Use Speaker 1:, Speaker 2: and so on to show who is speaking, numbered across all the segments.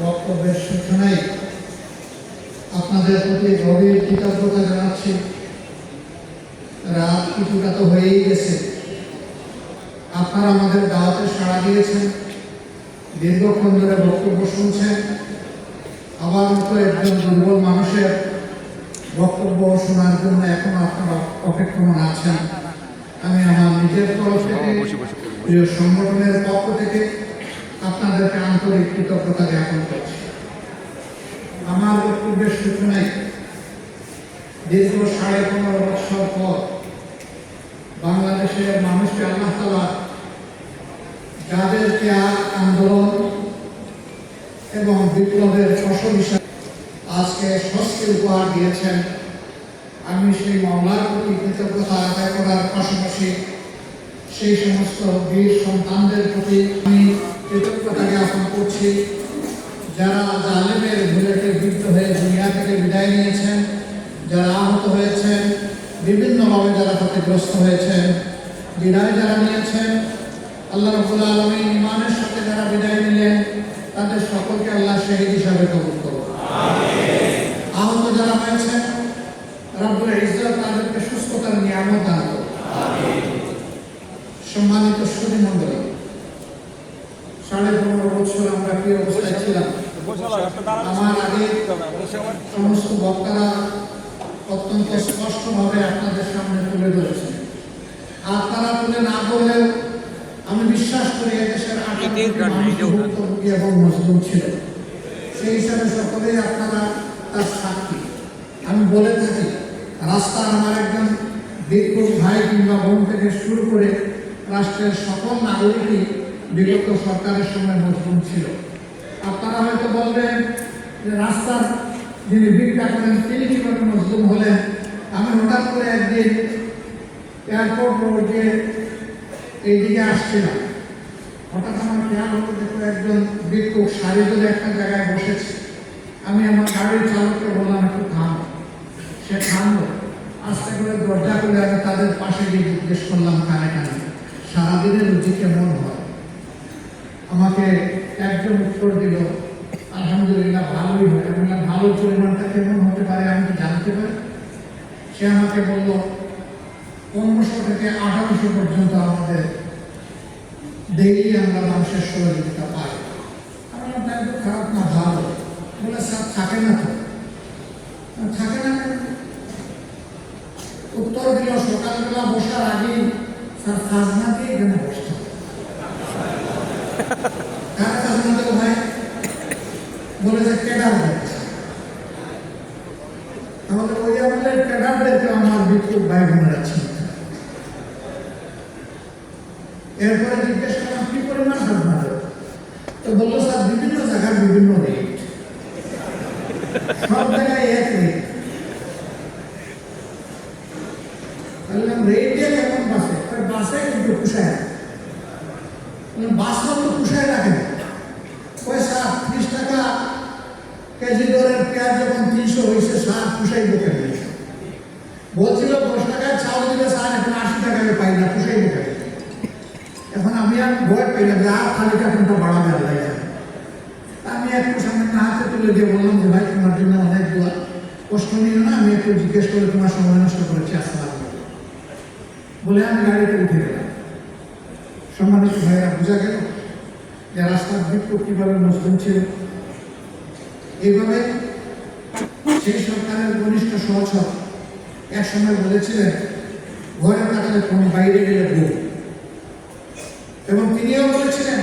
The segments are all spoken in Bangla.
Speaker 1: বক্তব্যের সূচনায় আপনাদের প্রতি গভীর কৃতজ্ঞতা জানাচ্ছি। রাত কিছুটা তো হয়েই গেছে, আপনারা আমাদের দাওয়াতে সাড়া দিয়েছেন, দীর্ঘক্ষণ ধরে বক্তব্য শুনছেন। আমার মতো একজন দুর্বল মানুষের বক্তব্য শোনার জন্য এখনো আপনারা অপেক্ষমান আছেন। আমি আমার নিজের তরফ থেকে, প্রিয় সংগঠনের পক্ষ থেকে আপনাদেরকে আন্তরিক কৃতজ্ঞতা জ্ঞাপন করছি। আমার বক্তব্যের সূচনায় দীর্ঘ 15.5 বছর পর বাংলাদেশের মানুষকে আল্লাহ তাআলা যাদের ত্যাগ আন্দোলন এবং বিপ্লবের ফসল হিসাবে আজকে স্বস্তি উপহার দিয়েছেন, আমি সেই মাওলার প্রতি কৃতজ্ঞতা আদায় করার পাশাপাশি সেই সমস্ত বীর সন্তানদের প্রতি আমি কৃতজ্ঞতা জ্ঞাপন করছি, যারা জালেমের বুলেটে বিদ্ধ হয়ে দুনিয়া থেকে বিদায় নিয়েছেন, যারা আহত হয়েছেন, বিভিন্নভাবে যারা ক্ষতিগ্রস্ত হয়েছেন, বিদায় যারা নিয়েছেন। আল্লাহ রাব্বুল আলামিন ইমানের সাথে যারা বিদায় নিলেন তাদের সকলকে আল্লাহ শহীদ হিসাবে কবুল করুন। আহত যারা হয়েছেন রব্বুল ইজ্জত তাদেরকে সুস্থতার নিয়ামত দান করুন। সম্মানিত সুধী মণ্ডলী, 15.5 বছর আমরা কি অবস্থায় ছিলাম? আমার আগে সমস্ত বক্তারা অত্যন্ত স্পষ্টভাবে আপনাদের সামনে তুলে ধরেছেন। আপনারা তুলে না বললেও আমি বিশ্বাস করি এদেশের ভুক্তভোগী এবং মজলুম ছিল, সেই হিসাবে সকলেই আপনারা তার সাক্ষী। আমি বলে থাকি, রাস্তার আমার একজন বিক্ষুব্ধ ভাই কিংবা বোন থেকে শুরু করে রাষ্ট্রের সকল নাগরিকই বিগত সরকারের সময় মজলুম ছিল। আপনারা হয়তো বলবেন যে রাস্তার যিনি ভিক্ষা করেন তিনি কিভাবে মজলুম হলেন। আমি হঠাৎ করে একদিন এয়ারপোর্ট রোড দিয়ে এইদিকে আসছিলাম, হঠাৎ আমার খেয়াল হতে দেখো একজন বিক্ষোভ সারি ধরে একটা জায়গায় বসেছে। আমি আমার গাড়ির চালককে বললাম একটু থামো, সে থামলো। আস্তে করে দরজা খুলে আমি তাদের পাশে গিয়ে জিজ্ঞেস করলাম কানে কানে, সারাদিনের রুচি কেমন হয়? আমাকে একজন উত্তর দিল, আলহামদুলিল্লাহ ভালোই হয়। আমি বললাম ভালো পরিমাণটা কেমন হতে পারে আমি কি জানতে পারি? সে আমাকে বলল 1500 থেকে 1800 পর্যন্ত আমাদের ডেইলি আমরা মানুষের সহযোগিতা পাই। আমার একটু খারাপ না ভালো? বলে স্যার থাকে না তো। থাকে না উত্তর দিল, সকালবেলা বসার আগেই স্যার খাজনা দিয়ে এখানে বসতে হবে। কারা খাজনা দেবো ভাই? বলে যে ক্যাডার দিচ্ছে। আমাদের ওই আমাদের ক্যাডারদেরকে আমার বিক্ষোভ ভাই বোনেরা ছিল। এরপরে জিজ্ঞেস করলাম কি পরিমাণ খাজনা দেবো? তো বললো স্যার বিভিন্ন জায়গার বিভিন্ন রেট, সব জায়গায় এক রেট। বললাম রেট দিয়ে কেমন বাসে? বাসে কিন্তু পুষায় না। বাস তো পুষায় না কেন? ওই স্যার 30 টাকা কেজি দরের পেঁয়াজ যখন 300 হয়েছে স্যার পুষাইব কেন? বলছিল 10 টাকায় চাউল দিলে স্যার এখন 80 টাকায় পাই না, পুষাইব কেন? এখন আমি আর ভয় পাইলাম যে আর তালিকা কোনটা বাড়াবে আল্লাহ জানে। আমি একটু সামনে হাতে তুলে দিয়ে বললাম যে ভাই তোমার জন্য অনেক দোয়া, কষ্ট নিও না, আমি একটু জিজ্ঞেস করে তোমার সময় নষ্ট করেছি, আসসালাম বলে আমি গাড়িতে উঠে গেলাম। সম্মানিত ভাইয়েরা, বোঝা গেল যে রাস্তার বিক্ষোভ কিভাবে মজলুম ছিল। এইভাবে সেই সরকারের ঘনিষ্ঠ সহচর এক সময় বলেছিলেন ঘরে থাকলে কোন বাইরে গেলে ভুল, এবং তিনিও বলেছিলেন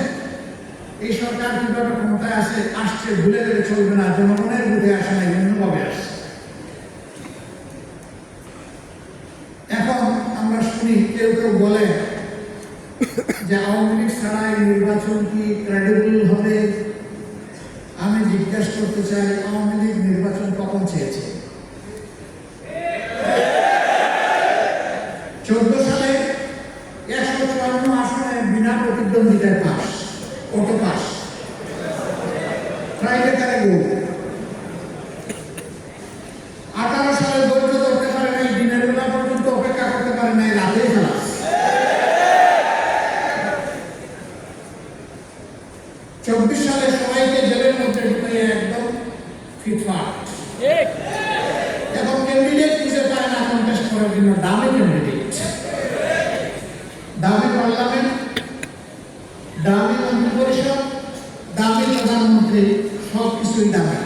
Speaker 1: এই সরকার কিভাবে ক্ষমতায় আসছে ভুলে গেলে চলবে না, জনগণের বুঝে আসে না, ভিন্নভাবে আসে। এখন আমরা শুনি কেউ কেউ বলে যে আওয়ামী লীগ ছাড়া এই নির্বাচন কি ক্রেডিবল হবে? আমি জিজ্ঞাসা করতে চাই, আওয়ামী লীগ নির্বাচন কখন চেয়েছে? 14 সালে 154 আসনে বিনা প্রতিদ্বন্দ্বিতায় পাস, কত পাস? প্রাইভেট কারে গোল। 18 সালে ধৈর্য ধরতে পারে নাই, দিনের বেলা পর্যন্ত অপেক্ষা করতে পারে নাই, রাতেই খালাস। 24 সালে সবাইকে জেলের মধ্যে ফিটফাট, এবং ক্যান্ডিডেট খুঁজে পায় না কন্টেস্ট করার জন্য। দামি ক্যান্ডিডেট, দামি পার্লামেন্ট, দামি মন্ত্রিপরিষদ, দামি প্রধানমন্ত্রী, সব কিছুই দামি।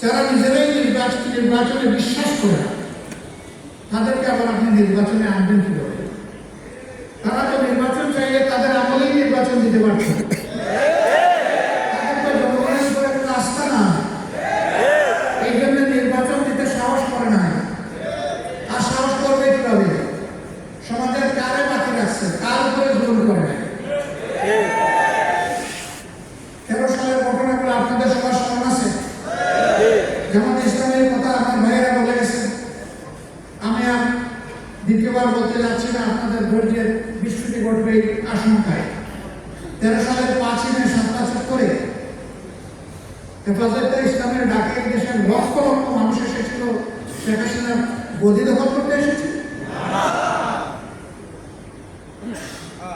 Speaker 1: যারা নিজেরাই নির্বাচনে বিশ্বাস করে না, তাদেরকে আবার আপনি নির্বাচনে আনবেন কিভাবে? তারা তো নির্বাচন চাইলে তাদের আমলেই নির্বাচন দিতে পারছে, তাদের তো জনগণের উপর একটা আস্থা না, এই জন্য নির্বাচন দিতে সাহস করে না। আর সাহস করবে কিভাবে? সমাজের কারে বাকি রাখছে, কার উপরে জোর করে না। 13 সালের ঘটনাগুলো আপনাদের সবার স্মরণ আছে। যেমন ইসলামের কথা আমার ভাইয়েরা বলে গেছে, আমি আর দ্বিতীয়বার বলতে যাচ্ছি না, আপনাদের ধৈর্যের বিস্ফৃতি ঘটবে এই আশঙ্কায়। 13 সালের 5ই মে সাতটা চত্বরে হেফাজতে ইসলামের ডাকে দেশের লক্ষ লক্ষ মানুষ এসেছিল শেখ হাসিনার গদি দখল করতে এসেছে।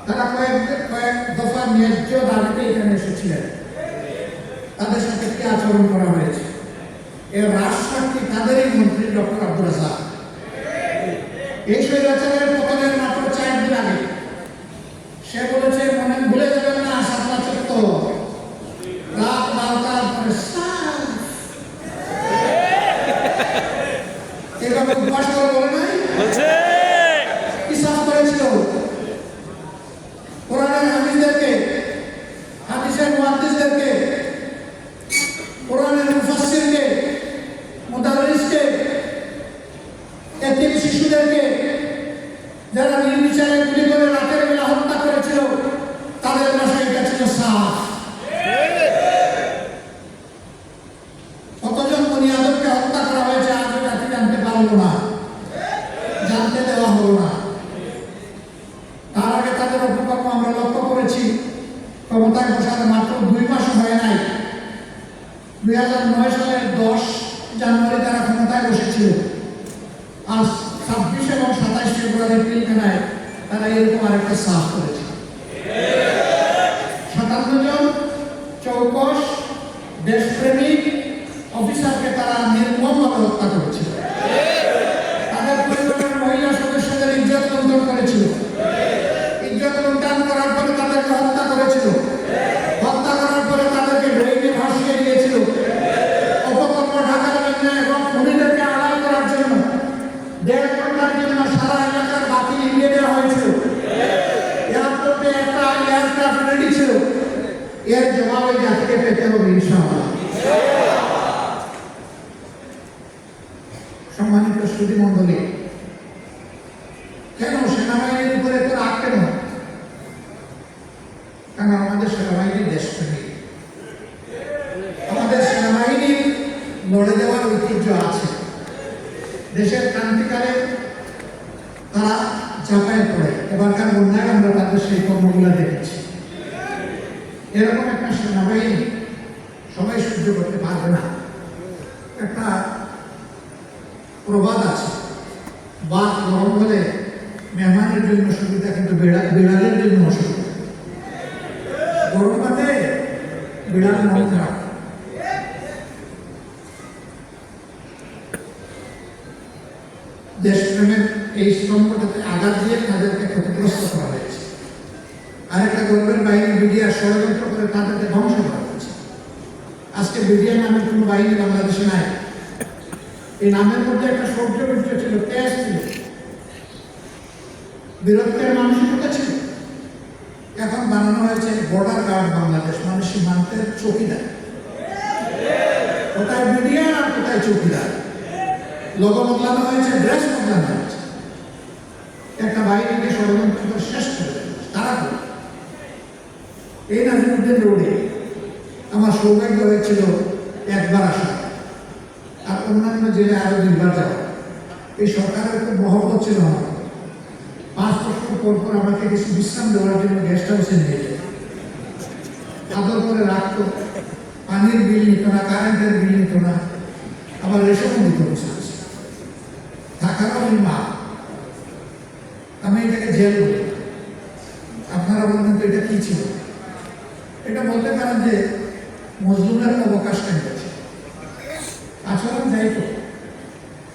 Speaker 1: তারা কয়েক দফা ন্যায্য দাবিতে এখানে এসেছিলেন। তাদের সাথে কি আচরণ করা হয়েছে? এর রাষ্ট্রশক্তি তাদেরই মন্ত্রী ডক্টর আব্দুল রাজ্জাক। এই স্বৈরাচারের পতনের মাত্র 4 দিন আগে সে বলেছে, মনে ভুলে যাবেন না শাপলা চত্বর রাত 12টার পরে এভাবে উপবাস করে বলে নাই, কি সাফ করেছিল? কোরআনের হাফিজদেরকে, হাদিসের মুহাদ্দিসদেরকে, কোরআনের মুফাসসিরকে, মুদাররিসকে, এতিম শিশুদেরকে যারা নির্বিচারে গুলি করে রাতের বেলা হত্যা করেছিল, তাদের ভাষায় এটা ছিল সাফ। কতজন বুনিয়াদকে হত্যা করা হয়েছে আজও জাতি জানতে পারলো না, জানতে দেওয়া হলো না। তার আগে তাদের অপকর্ম আমরা লক্ষ্য করেছি। ক্ষমতায় বসার মাত্র 2 মাস হয় নাই, 2009 সালের 10 জানুয়ারি তারা ক্ষমতায় বসেছিল। আজ 26 এবং 27 ফেব্রুয়ারি পিলখানায় তারা এরকম আরেকটা সাফ করেছে। 57 জন চৌকস দেশপ্রেমিক অফিসারকে তারা নির্মমভাবে হত্যা করেছিল। তাদের পরিবারের মহিলা সদস্যদের ইজ্জত লুণ্ঠন করেছিল। ইজ্জত লুণ্ঠন করার পরে তাদেরকে হত্যা করেছিল। হত্যা করার পরে তাদেরকে ড্রেনে ভাসিয়ে দিয়েছিল। অপকর্ম ঢাকার জন্য এবং খুনিদেরকে আড়াল করার জন্য 1.5 ঘন্টার জন্য সারা এলাকার বাতি নিভিয়ে দেওয়া হয়েছিল। এয়ারপোর্টে একটা এয়ারক্রাফট রেডি ছিল। এর জবাবে জাতিকে পেতে হবে ইনশাআল্লাহ। সম্মানিত সুধীমণ্ডলী, কেন সেনাবাহিনীর উপরে তো রাগ কেন? কারণ আমাদের সেনাবাহিনী দেশপ্রেমিক। আমাদের সেনাবাহিনীর লড়ে যাওয়ার ঐতিহ্য আছে। দেশের ক্রান্তিকালে তারা ঝাঁপায় পড়ে। এবারকার বন্যায় আমরা তাদের সেই কর্মগুলো দেখেছি। এরকম একটা সেনাবাহিনী সবাই সহ্য করতে পারবে না। একটা প্রবাদ আছে, বাঘ গরম হলে মেহমানের জন্য সুবিধা, কিন্তু বিড়ালের জন্য অসুবিধা। গরম ভাতে বিড়াল মন খারাপ। দেশপ্রেমের এই স্তম্ভটাতে আঘাত দিয়ে তাদেরকে ক্ষতিগ্রস্ত করা হয়েছে। আরেকটা গর্বের বাহিনী বিডিআর ষড়যন্ত্র করে তাদেরকে ধ্বংস করা হয়েছে। আজকে বিডিআর নামের কোনো বাহিনী বাংলাদেশে নাই। এই নামের মধ্যে একটা শৌর্য বীর্য ছিল, তেজ ছিল, বীরত্বের মানসিকতা ছিল। এখন বানানো হয়েছে বর্ডার গার্ড বাংলাদেশ, মানে সীমান্তের চৌকিদার। কোথায় বিডিআর আর কোথায় চৌকিদার। লোগো বদলানো হয়েছে, ড্রেস বদলানো হয়েছে। একটা বাহিনীকে ষড়যন্ত্র করে শেষ করে তারা করে। এই নাজিমুদ্দিন রোডে আমার সৌভাগ্য হয়েছিল একবার আসা, আর অন্যান্য জেলায় আরো 2বার যাওয়া। এই সরকারের খুব মহব্বত ছিল আমার। 5 বছর পর পর আমাকে কিছু বিশ্রাম দেওয়ার জন্য গেস্ট হাউসে নিয়ে যেত, আদর করে রাখতো। পানির বিল নিত না, কারেন্টের বিল নিত না, আবার রেশনও দিত বসে থাকারও মা। আমি এটাকে জেল বলি। আপনারা বলবেন তো এটা কি ছিল? এটা বলতে পারেন যে মজলুমের অবকাশ কেটেছে। আচরণ যাই তো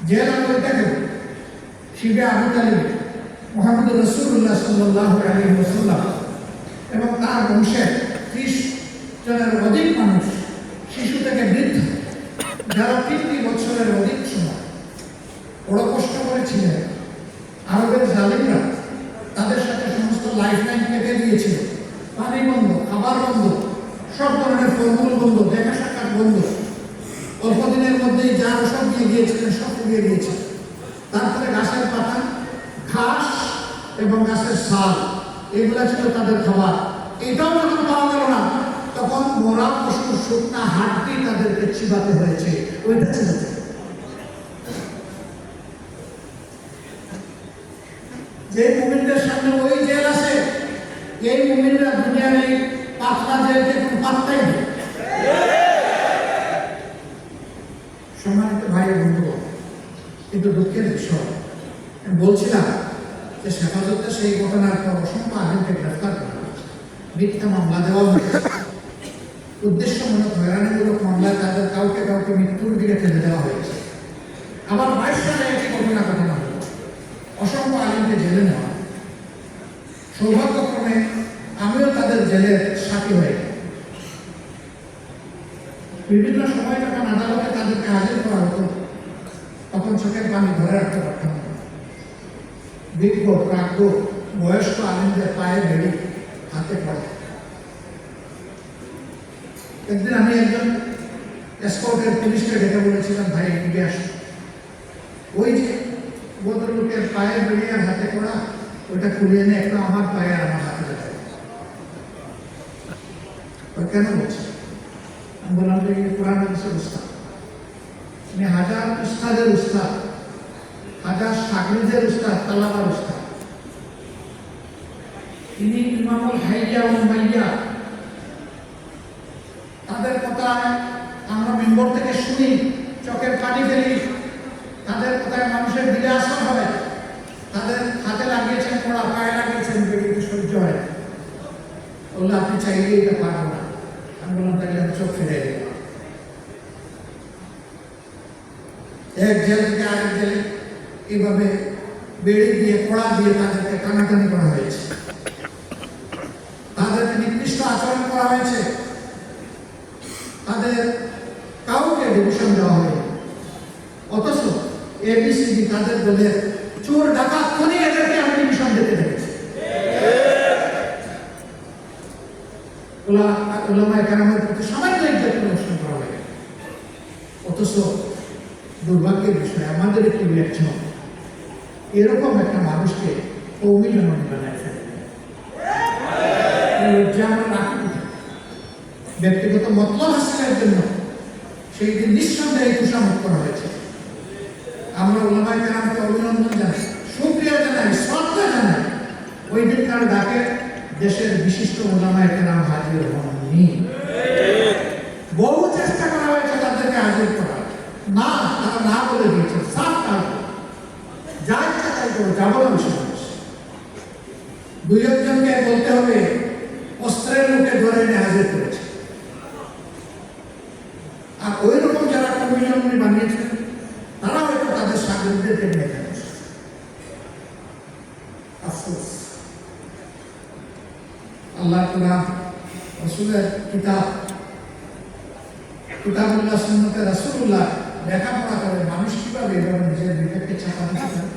Speaker 1: জেল আদালতে গেল শিবে আবু তালিব মোহাম্মদ রসুল্লাহ সাল্লাল্লাহু আলাইহি ওয়াসাল্লাম এবং তার বংশের 30 জনের অধিক মানুষ, শিশু থেকে বৃদ্ধ, যারা 3 বছরের অধিক সময় বড় কষ্ট করেছিলেন। আরবের জালিমরা তাদের সাথে সমস্ত লাইফ লাইন কেটে দিয়েছিল। পানি বন্ধ, খাবার বন্ধ, সব ধরনের ফলমূল বন্ধ, দেখা সাক্ষাৎ বন্ধ। অল্প দিনের মধ্যেই যা ওষুধ দিয়ে গিয়েছিলেন সব দিয়ে গিয়েছিলেন। তারপরে গাছের পাতা, ঘাস এবং গাছের ছাল, এগুলা ছিল তাদের খাবার। এটাও যখন পাওয়া গেল না, তখন মরা পশুর শুকনা হাড্ডি তাদেরকে চিবাতে হয়েছে। ওইটা ছিল যে মুমিনদের সামনে ওই জেল আছে, এই মুমিনরা দুনিয়ার এই পাতলা জেলকে কোনো পাত্তাই নেই। সম্মানিত ভাই বন্ধু, কিন্তু দুঃখের বিষয় আমি বলছিলাম যে হেফাজতে সেই ঘটনার পর অসংখ্য আলেমকে গ্রেফতার করা হয়েছে, মিথ্যা মামলা দেওয়া হয়েছে, উদ্দেশ্যমূলক হয়রানিমূলক মামলায় তাদের কাউকে কাউকে মৃত্যুর দিকে ঠেলে দেওয়া হয়েছে। আবার 22 সালে একটি ঘটনা হলো, অসংখ্য আলেমকে জেলে নেওয়া। সৌভাগ্যক্রমে আমিও তাদের জেলের সাথী হয়ে বিভিন্ন সময় যখন আদালতে তাদেরকে হাজির করা হতো, তখন চোখের পানি ধরে রাখতে পারতাম না। বিজ্ঞ প্রাজ্ঞ বয়স্ক আলেমদের পায়ে বেড়ি হাতে পড়ে। একদিন আমি একজন এসকর্টের পুলিশকে ডেকে বলেছিলাম, ভাই এদিকে আসো, ওই যে ভদ্রলোকের পায়ে বেড়ি আর হাতে পড়া, ওইটা খুলে এনে একটা আমার পায়ে আর আমার হাতে দেয়। কেন বলছে? আমি বললাম যে কোরআন হাদিসের উস্তাদ, তিনি হাজার উস্তাদের উস্তাদ, হাজার সাগরিদের উস্তাদ, তালাবার উস্তাদ। তিনি ইমামুল হাইয়া ও মাইয়া, তাদের কথায় আমরা মেম্বর থেকে শুনি, চোখের পানি ফেলি, তাদের কথায় মানুষের দিলে আসা হয়। তাদের হাতে লাগিয়েছেন পড়া, পায়ে লাগিয়েছেন বেরিয়ে সহ্য হয়। বললো আপনি চাইলে এটা পারবো না। আমি বললাম তাহলে আমি চোখ ফিরে দিলাম। এক জেল থেকে আরেক জেলে এইভাবে বেড়ি দিয়ে পড়া দিয়ে তাদেরকে টানাটানি করা হয়েছে, তাদেরকে নিকৃষ্ট আচরণ করা হয়েছে, তাদের কাউকে ডিভিশন দেওয়া হয়নি। অথচ এবিসিডি তাদের দলের চোর ডাকাত খুনি এদেরকে আমি ডিভিশন দিতে দেখেছি। ওলামায়ে কেরামের প্রতি সামান্য ইজ্জত প্রদর্শন করা হয়। অথচ দুর্ভাগ্যের বিষয় আমাদের একটি রিয়াকশন এরকম একটা মানুষকে কৌমি জননী বানায় ফেলে। আমরা রাখি ব্যক্তিগত মতলব হাসিলের জন্য সেই দিন নিঃসন্দেহে খুশামত করা হয়েছে। আমরা ওলামায়ে কেরামকে অভিনন্দন জানাই, শুকরিয়া জানাই, শ্রদ্ধা জানাই। ওই দিনকার ডাকে দেশের বিশিষ্ট ওলামায়ে কেরাম হাজির হননি। বহু চেষ্টা করা হয়েছে তাদেরকে হাজির করা, না, তারা না বলে দিয়েছে। সাফ কাজ যা ইচ্ছা তাই করো, যাবো না বিষয়। 2 জনকে বলতে হবে অস্ত্রের মুখে ধরে এনে হাজির করেছে। আর ওই রকম যারা কমিশন বানিয়েছেন তারা হয়তো তাদের সাগরদেরকে নিয়ে যাবে। আফসোস, আল্লাহ কোরআন, রাসূলের কিতাবুল্লাহ, সুন্নতে রাসূলুল্লাহ লেখাপড়া করে মানুষ কিভাবে এভাবে নিজের বিবেককে ছাপা দিতে পারে।